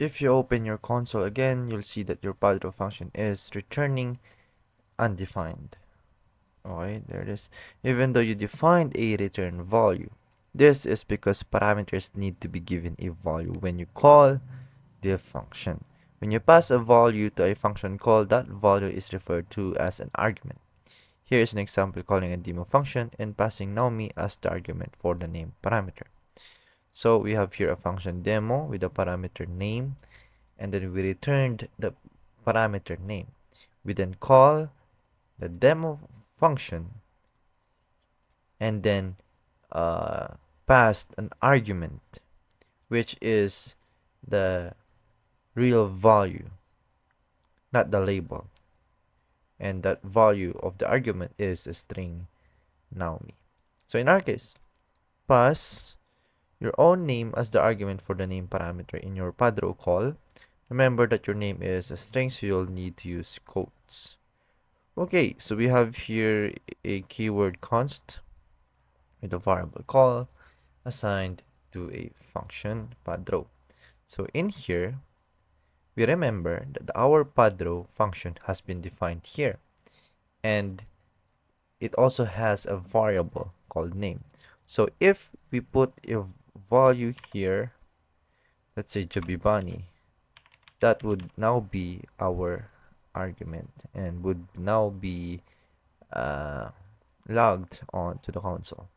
If you open your console again, you'll see that your padro function is returning undefined. Alright, there it is. Even though you defined a return value, this is because parameters need to be given a value when you call the function. When you pass a value to a function call, that value is referred to as an argument. Here is an example calling a demo function and passing Naomi as the argument for the name parameter. So we have here a function demo with a parameter name, and then we returned the parameter name. We then call the demo function and then passed an argument, which is the real value, not the label. And that value of the argument is a string Naomi. So in our case, pass your own name as the argument for the name parameter in your padro call. Remember that your name is a string, so you'll need to use quotes. Okay, so we have here a keyword const with a variable call assigned to a function padro. So in here, we remember that our padro function has been defined here, and it also has a variable called name. So if we put a value here, let's say Jabibani, that would now be our argument and would now be logged on to the console.